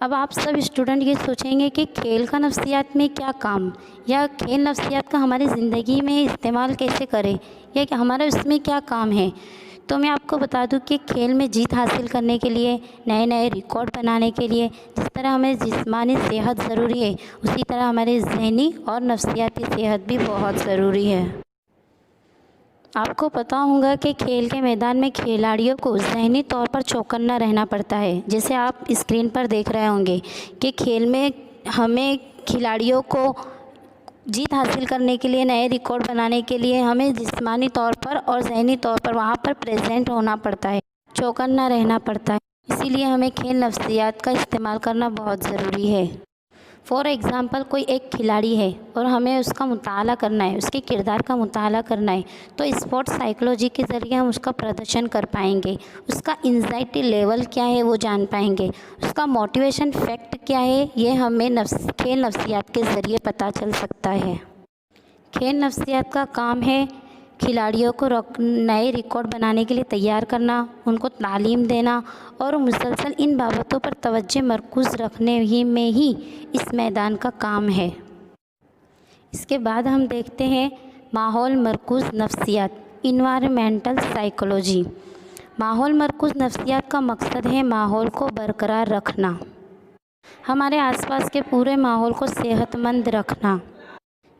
اب آپ سب اسٹوڈنٹ یہ سوچیں گے کہ کھیل کا نفسیات میں کیا کام، یا کھیل نفسیات کا ہماری زندگی میں استعمال کیسے کرے، یا کہ ہمارا اس میں کیا کام ہے۔ تو میں آپ کو بتا دوں کہ کھیل میں جیت حاصل کرنے کے لیے، نئے نئے ریکارڈ بنانے کے لیے جس طرح ہمیں جسمانی صحت ضروری ہے، اسی طرح ہمارے ذہنی اور نفسیاتی صحت بھی بہت ضروری ہے۔ آپ کو پتہ ہوگا کہ کھیل کے میدان میں کھلاڑیوں کو ذہنی طور پر چوکنا رہنا پڑتا ہے، جیسے آپ اسکرین پر دیکھ رہے ہوں گے کہ کھیل میں ہمیں کھلاڑیوں کو جیت حاصل کرنے کے لیے، نئے ریکارڈ بنانے کے لیے ہمیں جسمانی طور پر اور ذہنی طور پر وہاں پر پریزنٹ ہونا پڑتا ہے، چوکنا رہنا پڑتا ہے۔ اسی لیے ہمیں کھیل نفسیات کا استعمال کرنا بہت ضروری ہے۔ فار ایگزامپل کوئی ایک کھلاڑی ہے اور ہمیں اس کا مطالعہ کرنا ہے، اس کے کردار کا مطالعہ کرنا ہے، تو اسپورٹ سائیکلوجی کے ذریعے ہم اس کا پردرشن کر پائیں گے، اس کا انزائٹی لیول کیا ہے وہ جان پائیں گے، اس کا موٹیویشن فیکٹ کیا ہے یہ ہمیں کھیل نفسیات کے ذریعے پتہ چل سکتا ہے۔ کھیل نفسیات کا کام ہے کھلاڑیوں کو نئے ریکارڈ بنانے کے لیے تیار کرنا، ان کو تعلیم دینا اور مسلسل ان بابتوں پر توجہ مرکوز رکھنے میں ہی اس میدان کا کام ہے۔ اس کے بعد ہم دیکھتے ہیں ماحول مرکوز نفسیات، انوائرمنٹل سائیکولوجی۔ ماحول مرکوز نفسیات کا مقصد ہے ماحول کو برقرار رکھنا، ہمارے آس پاس کے پورے ماحول کو صحت مند رکھنا۔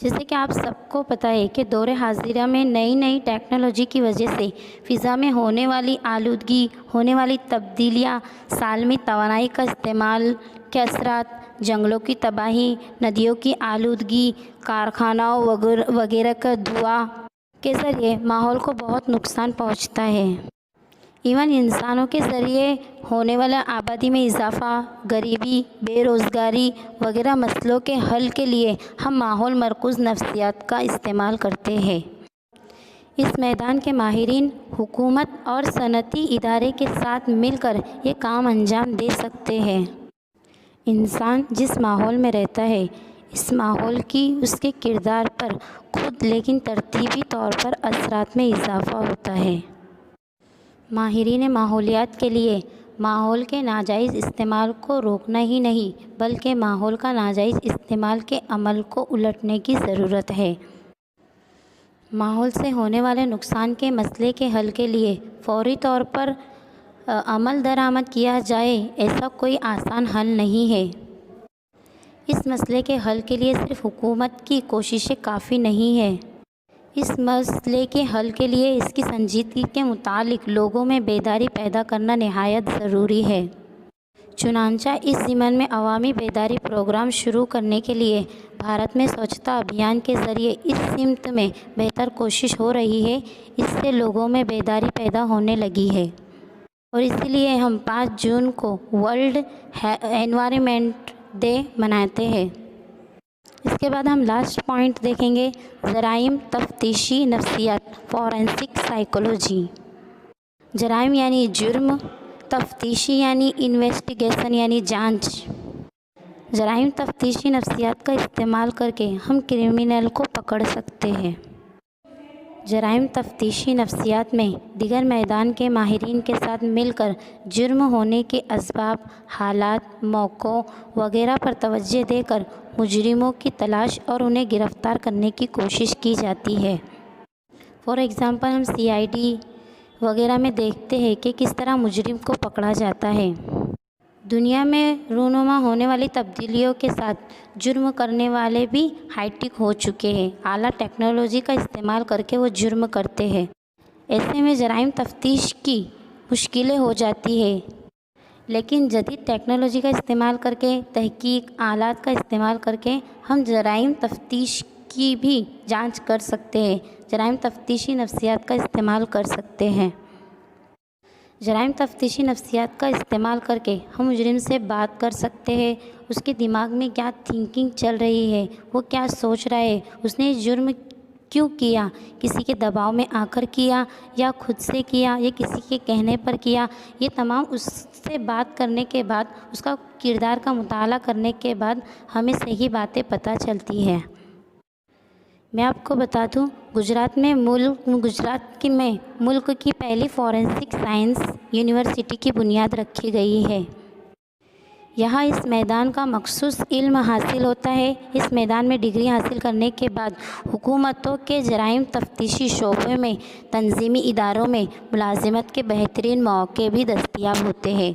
جیسے کہ آپ سب کو پتہ ہے کہ دور حاضرہ میں نئی ٹیکنالوجی کی وجہ سے فضا میں ہونے والی آلودگی، ہونے والی تبدیلیاں، سالمی توانائی کا استعمال کے اثرات، جنگلوں کی تباہی، ندیوں کی آلودگی، کارخانوں وغیرہ کا دھواں کے ذریعے ماحول کو بہت نقصان پہنچتا ہے۔ ایون انسانوں کے ذریعے ہونے والا آبادی میں اضافہ، غریبی، بے روزگاری وغیرہ مسئلوں کے حل کے لیے ہم ماحول مرکوز نفسیات کا استعمال کرتے ہیں۔ اس میدان کے ماہرین حکومت اور صنعتی ادارے کے ساتھ مل کر یہ کام انجام دے سکتے ہیں۔ انسان جس ماحول میں رہتا ہے، اس ماحول کی اس کے کردار پر خود لیکن ترتیبی طور پر اثرات میں اضافہ ہوتا ہے۔ ماہرین ماحولیات کے لیے ماحول کے ناجائز استعمال کو روکنا ہی نہیں بلکہ ماحول کا ناجائز استعمال کے عمل کو الٹنے کی ضرورت ہے۔ ماحول سے ہونے والے نقصان کے مسئلے کے حل کے لیے فوری طور پر عمل درآمد کیا جائے، ایسا کوئی آسان حل نہیں ہے۔ اس مسئلے کے حل کے لیے صرف حکومت کی کوششیں کافی نہیں ہیں۔ اس مسئلے کے حل کے لیے اس کی سنجیدگی کے متعلق لوگوں میں بیداری پیدا کرنا نہایت ضروری ہے۔ چنانچہ اس ضمن میں عوامی بیداری پروگرام شروع کرنے کے لیے بھارت میں سوچھتا ابھیان کے ذریعے اس سمت میں بہتر کوشش ہو رہی ہے۔ اس سے لوگوں میں بیداری پیدا ہونے لگی ہے اور اسی لیے ہم 5 جون کو ورلڈ انوائرمنٹ ڈے مناتے ہیں۔ اس کے بعد ہم لاسٹ پوائنٹ دیکھیں گے، جرائم تفتیشی نفسیات، فورینسک سائیکولوجی۔ جرائم یعنی جرم، تفتیشی یعنی انویسٹیگیشن یعنی جانچ۔ جرائم تفتیشی نفسیات کا استعمال کر کے ہم کرمنل کو پکڑ سکتے ہیں۔ جرائم تفتیشی نفسیات میں دیگر میدان کے ماہرین کے ساتھ مل کر جرم ہونے کے اسباب، حالات، موقعوں وغیرہ پر توجہ دے کر مجرموں کی تلاش اور انہیں گرفتار کرنے کی کوشش کی جاتی ہے۔ فار ایگزامپل ہم CID وغیرہ میں دیکھتے ہیں کہ کس طرح مجرم کو پکڑا جاتا ہے۔ دنیا میں رونما ہونے والی تبدیلیوں کے ساتھ جرم کرنے والے بھی ہائی ٹیک ہو چکے ہیں، اعلیٰ ٹیکنالوجی کا استعمال کر کے وہ جرم کرتے ہیں۔ ایسے میں جرائم تفتیش کی مشکلیں ہو جاتی ہے، لیکن جدید ٹیکنالوجی کا استعمال کر کے، تحقیق آلات کا استعمال کر کے ہم جرائم تفتیش کی بھی جانچ کر سکتے ہیں، جرائم تفتیشی نفسیات کا استعمال کر سکتے ہیں۔ جرائم تفتیشی نفسیات کا استعمال کر کے ہم مجرم سے بات کر سکتے ہیں، اس کے دماغ میں کیا تھنکنگ چل رہی ہے، وہ کیا سوچ رہا ہے، اس نے جرم کیوں کیا، کسی کے دباؤ میں آ کر کیا یا خود سے کیا یا کسی کے کہنے پر کیا، یہ تمام اس سے بات کرنے کے بعد، اس کا کردار کا مطالعہ کرنے کے بعد ہمیں صحیح باتیں پتہ چلتی ہیں۔ میں آپ کو بتا دوں، گجرات میں ملک کی پہلی فورینسک سائنس یونیورسٹی کی بنیاد رکھی گئی ہے۔ یہاں اس میدان کا مخصوص علم حاصل ہوتا ہے۔ اس میدان میں ڈگری حاصل کرنے کے بعد حکومتوں کے جرائم تفتیشی شعبے میں، تنظیمی اداروں میں ملازمت کے بہترین مواقع بھی دستیاب ہوتے ہیں۔